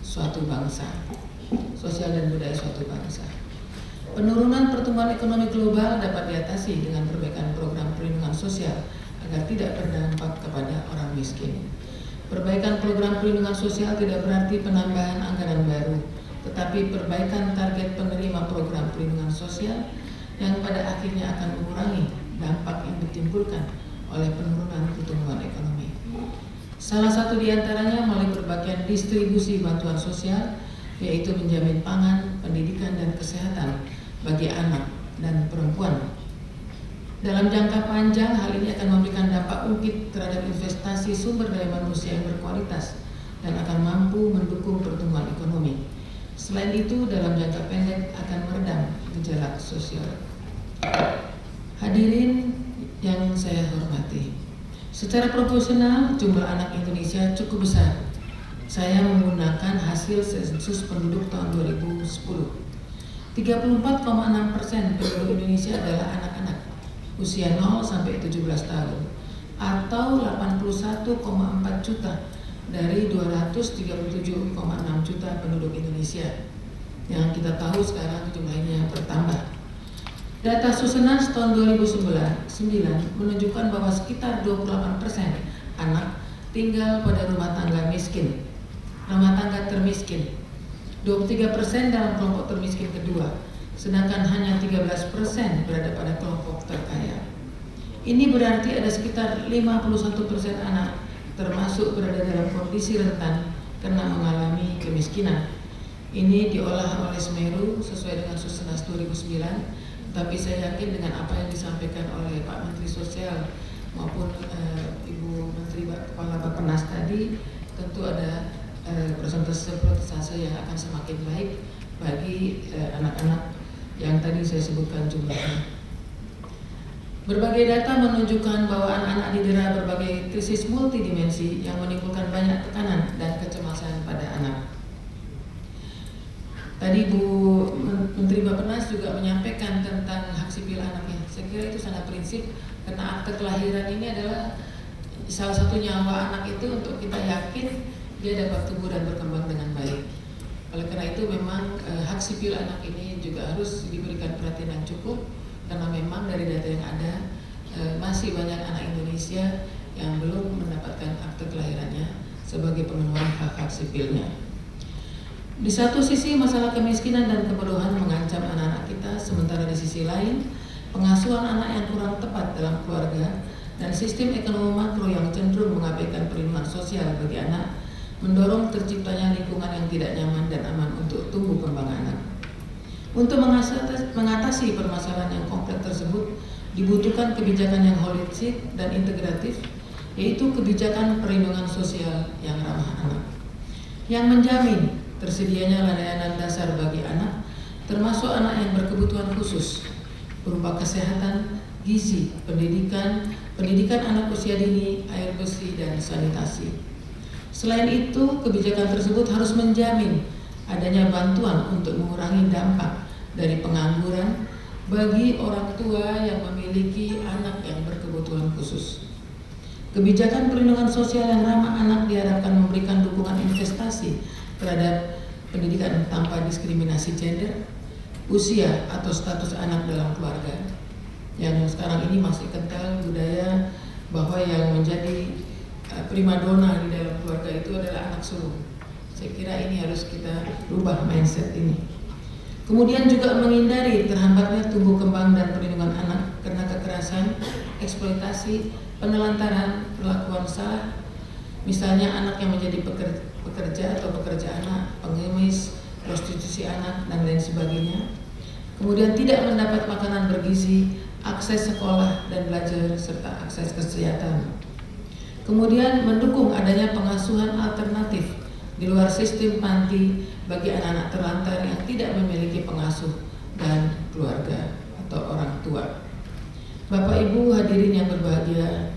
suatu bangsa. Sosial dan budaya suatu bangsa. Penurunan pertumbuhan ekonomi global dapat diatasi dengan perbaikan program perlindungan sosial agar tidak berdampak kepada orang miskin. Perbaikan program perlindungan sosial tidak berarti penambahan anggaran baru, tetapi perbaikan target penerima program perlindungan sosial yang pada akhirnya akan mengurangi dampak yang ditimbulkan oleh penurunan pertumbuhan ekonomi. Salah satu di antaranya melalui berbagai distribusi bantuan sosial, yaitu menjamin pangan, pendidikan, dan kesehatan bagi anak dan perempuan. Dalam jangka panjang, hal ini akan memberikan dampak ungkit terhadap investasi sumber daya manusia yang berkualitas dan akan mampu mendukung pertumbuhan ekonomi. Selain itu, dalam jangka pendek akan meredam gejala sosial. Hadirin yang saya hormati, secara proporsional jumlah anak Indonesia cukup besar. Saya menggunakan hasil sensus penduduk tahun 2010. 34,6% penduduk Indonesia adalah anak-anak usia 0 sampai 17 tahun atau 81,4 juta dari 237,6 juta penduduk Indonesia yang kita tahu sekarang jumlahnya bertambah. Data Susenas tahun 2009 menunjukkan bahwa sekitar 28% anak tinggal pada rumah tangga miskin, rumah tangga termiskin. 23% dalam kelompok termiskin kedua, sedangkan hanya 13% berada pada kelompok terkaya. Ini berarti ada sekitar 51% anak termasuk berada dalam kondisi rentan karena mengalami kemiskinan. Ini diolah oleh Semeru sesuai dengan Susenas 2009. Tapi saya yakin dengan apa yang disampaikan oleh Pak Menteri Sosial maupun Ibu Menteri Kepala Bappenas tadi, tentu ada persentase yang akan semakin baik bagi anak-anak yang tadi saya sebutkan jumlahnya. Berbagai data menunjukkan bahwa anak-anak didera berbagai krisis multidimensi yang menimbulkan banyak tekanan dan kecemasan pada anak. Tadi Bu Menteri Bappenas juga menyampaikan tentang hak sipil anaknya. Saya kira itu sangat prinsip karena akte kelahiran ini adalah salah satu nyawa anak itu untuk kita yakin dia dapat tumbuh dan berkembang dengan baik. Oleh karena itu memang hak sipil anak ini juga harus diberikan perhatian yang cukup karena memang dari data yang ada masih banyak anak Indonesia yang belum mendapatkan akte kelahirannya sebagai pemenuhan hak-hak sipilnya. Di satu sisi masalah kemiskinan dan kebodohan mengancam anak-anak kita, sementara di sisi lain pengasuhan anak yang kurang tepat dalam keluarga dan sistem ekonomi makro yang cenderung mengabaikan perlindungan sosial bagi anak mendorong terciptanya lingkungan yang tidak nyaman dan aman untuk tumbuh kembang anak. Untuk mengatasi permasalahan yang kompleks tersebut dibutuhkan kebijakan yang holistik dan integratif, yaitu kebijakan perlindungan sosial yang ramah anak yang menjamin tersedianya layanan dasar bagi anak, termasuk anak yang berkebutuhan khusus, berupa kesehatan, gizi, pendidikan anak usia dini, air bersih, dan sanitasi. Selain itu, kebijakan tersebut harus menjamin adanya bantuan untuk mengurangi dampak dari pengangguran bagi orang tua yang memiliki anak yang berkebutuhan khusus. Kebijakan perlindungan sosial yang ramah anak diharapkan memberikan dukungan investasi terhadap pendidikan tanpa diskriminasi gender, usia atau status anak dalam keluarga. Yang sekarang ini masih kental budaya bahwa yang menjadi primadona di dalam keluarga itu adalah anak sulung. Saya kira ini harus kita rubah mindset ini. Kemudian juga menghindari terhambatnya tumbuh kembang dan perlindungan anak karena kekerasan, eksploitasi, penelantaran, perlakuan salah. Misalnya anak yang menjadi pekerja atau pekerja anak, pengemis, prostitusi anak, dan lain sebagainya. Kemudian tidak mendapat makanan bergizi, akses sekolah dan belajar, serta akses kesehatan. Kemudian mendukung adanya pengasuhan alternatif di luar sistem panti bagi anak-anak terlantar yang tidak memiliki pengasuh dan keluarga atau orang tua. Bapak Ibu hadirin yang berbahagia,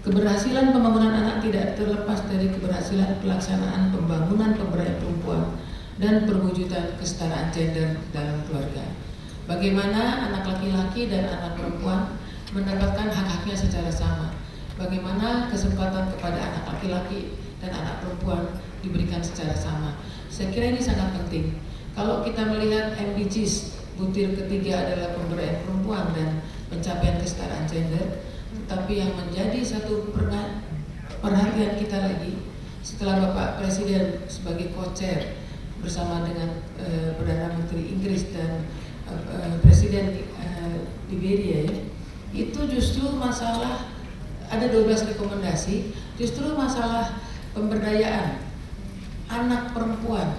keberhasilan pembangunan anak tidak terlepas dari keberhasilan pelaksanaan pembangunan pemberdayaan perempuan dan perwujudan kesetaraan gender dalam keluarga. Bagaimana anak laki-laki dan anak perempuan mendapatkan hak-haknya secara sama. Bagaimana kesempatan kepada anak laki-laki dan anak perempuan diberikan secara sama. Saya kira ini sangat penting. Kalau kita melihat MDGs, butir ketiga adalah pemberdayaan perempuan dan pencapaian kesetaraan gender, tetapi yang menjadi satu perhatian kita lagi setelah Bapak Presiden sebagai co-chair bersama dengan Perdana Menteri Inggris dan Presiden Liberia ya, itu justru masalah ada 12 rekomendasi, justru masalah pemberdayaan anak perempuan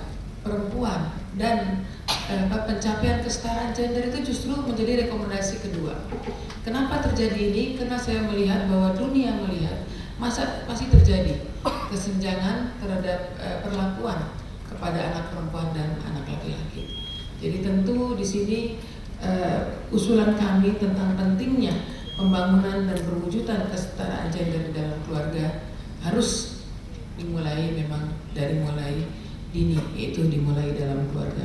dan pencapaian kesetaraan gender itu justru menjadi rekomendasi kedua. Kenapa terjadi ini? Karena saya melihat bahwa dunia melihat masih terjadi kesenjangan terhadap perlakuan kepada anak perempuan dan anak laki-laki. Jadi tentu di sini usulan kami tentang pentingnya pembangunan dan perwujudan kesetaraan gender dalam keluarga harus dimulai memang dari mulai dini, yaitu dimulai dalam keluarga.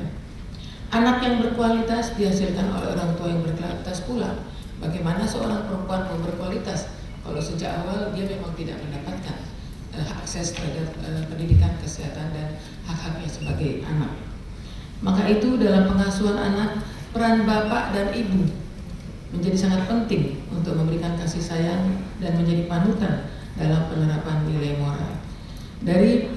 Anak yang berkualitas dihasilkan oleh orang tua yang berkualitas pula. Bagaimana seorang perempuan mau berkualitas kalau sejak awal dia memang tidak mendapatkan akses terhadap pendidikan, kesehatan, dan hak-haknya sebagai anak. Maka itu dalam pengasuhan anak, peran bapak dan ibu menjadi sangat penting untuk memberikan kasih sayang dan menjadi panutan dalam penerapan nilai moral. Dari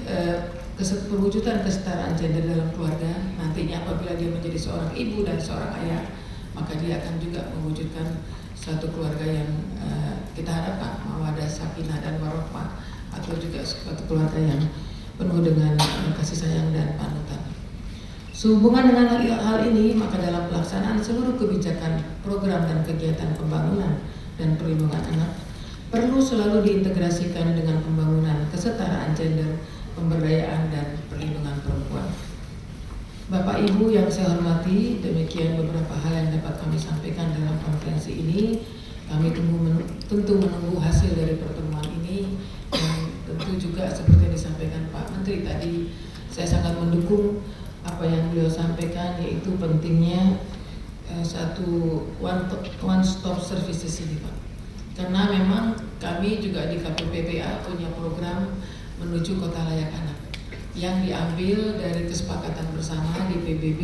perwujudan kesetaraan gender dalam keluarga, nantinya apabila dia menjadi seorang ibu dan seorang ayah, maka dia akan juga mewujudkan suatu keluarga yang kita harapkan mawaddah, sakinah, dan warahmah, atau juga suatu keluarga yang penuh dengan kasih sayang dan panutan. Sehubungan dengan hal ini, maka dalam pelaksanaan seluruh kebijakan, program, dan kegiatan pembangunan dan perlindungan anak perlu selalu diintegrasikan dengan pembangunan kesetaraan gender, pemberdayaan, dan perlindungan perempuan. Bapak Ibu yang saya hormati, demikian beberapa hal yang dapat kami sampaikan dalam konferensi ini. Kami tentu menunggu hasil dari pertemuan ini, dan tentu juga seperti yang disampaikan Pak Menteri tadi, saya sangat mendukung apa yang beliau sampaikan, yaitu pentingnya satu one stop services ini Pak. Karena memang kami juga di KPPPA punya program menuju kota layak anak yang diambil dari kesepakatan bersama di PBB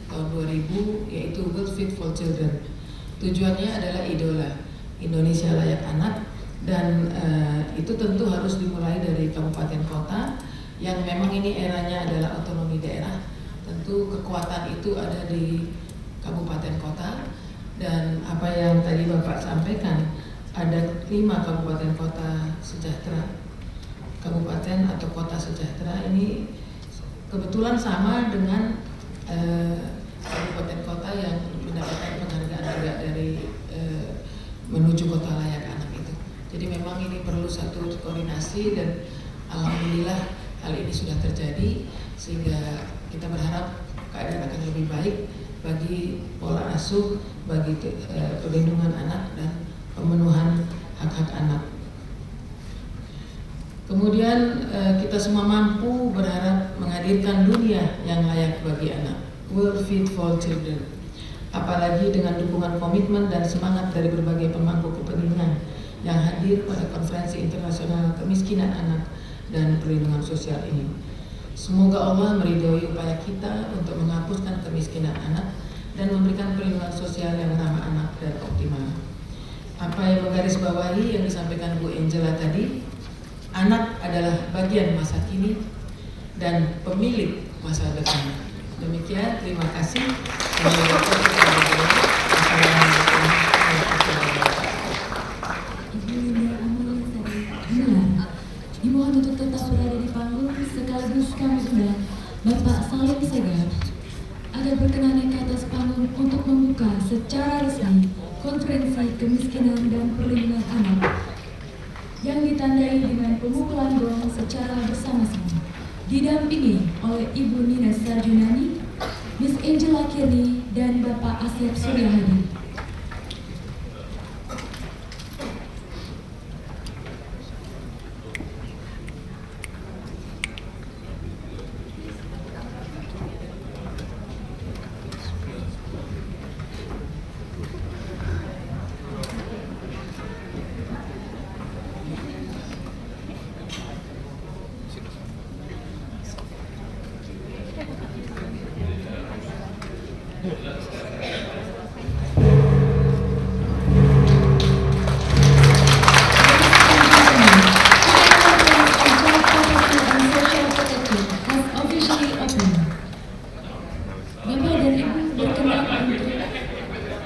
tahun 2000, yaitu World Fit for Children. Tujuannya adalah idola Indonesia layak anak, dan itu tentu harus dimulai dari kabupaten kota yang memang ini eranya adalah otonomi daerah. Tentu kekuatan itu ada di kabupaten kota, dan apa yang tadi Bapak sampaikan, ada 5 kabupaten kota sejahtera. Kabupaten atau kota sejahtera ini kebetulan sama dengan kabupaten kota yang mendapatkan penghargaan juga dari menuju kota layak anak itu. Jadi memang ini perlu satu koordinasi, dan alhamdulillah hal ini sudah terjadi, sehingga kita berharap keadaan akan lebih baik bagi pola asuh, bagi perlindungan anak, dan pemenuhan hak-hak anak. Kemudian kita semua mampu berharap menghadirkan dunia yang layak bagi anak, World Fit for Children. Apalagi dengan dukungan komitmen dan semangat dari berbagai pemangku kepentingan yang hadir pada konferensi internasional kemiskinan anak dan perlindungan sosial ini. Semoga Allah meridhoi upaya kita untuk menghapuskan kemiskinan anak dan memberikan perlindungan sosial yang ramah anak dan optimal. Apa yang menggarisbawahi yang disampaikan Bu Angela tadi, anak adalah bagian masa kini dan pemilik masa depan. Demikian, terima kasih. Dimohon untuk tetap berada di panggung, sekaligus kami sudah Bapak Salim Segaf ada berkenan ke atas panggung untuk membuka secara resmi konferensi kemiskinan dan perlindungan anak yang ditandai dengan pemukulan gong secara bersama-sama, didampingi oleh Ibu Nina Sarjunani, Miss Angela Kirni, dan Bapak Asep Suryahadi.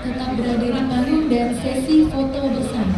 Tetap berada di panggung dan sesi foto bersama.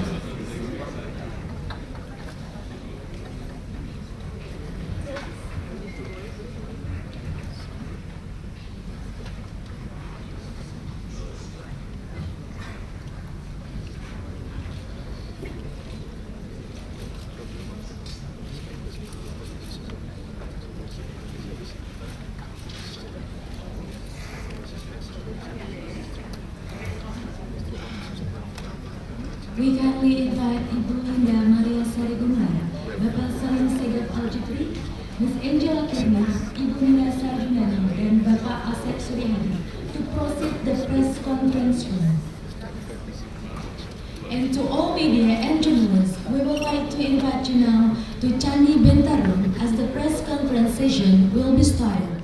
We kindly invite Ibu Linda Maria Sarigumara, Bapak Salim Segaf Aljufri, Miss Angela Kirni, Ibu Nina Sarjunani, dan Bapak Asep Suryahadi to proceed the press conference room. And to all media and journalists, we would like to invite you now to Candi Bentaro as the press conference session will be started.